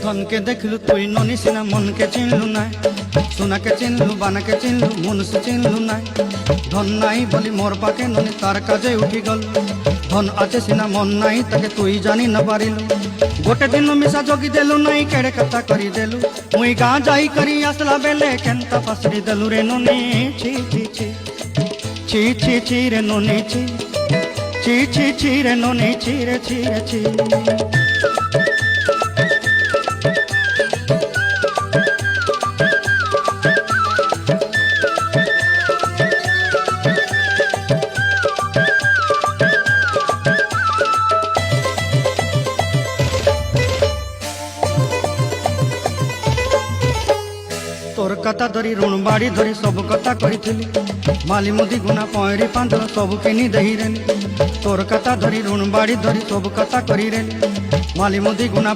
ধনকে দেখলু তুই ননি সিনা মনকে চিনলু নাই, সোনাকে চিনলু বানাকে চিনলু মনুষ্য চিনলু নাই। ধন নাই বলি মোর পাকে ননি তার কাজে উঠি গল, ধন আছে সিনা মন নাই তাকে তুই জানি না পারিলু। গোটে দিন মিশা জগি দেলু নাই কেড়ে কথা করি দেলু, মুই গাঁ যাই করি আসলা বেলে কেনতা পাসড়ি দেলু রে ননি। ছি ছি ছি ছি ছি ছি রে ননি ছি ছি ছি ছি রে ননি ছি রে ছি রে ছি। তোর কথা ধরি ঋণ বাড়ি ধরি সব কথা কইছিলি, মালি মুদি গুনা পয়রি পাঁদল সবু কিনি দেহি রেলি। তোর কথা ধরি ঋণ বাড়ি ধরি সব কথা করি রেলি, মালি মুদি গুনা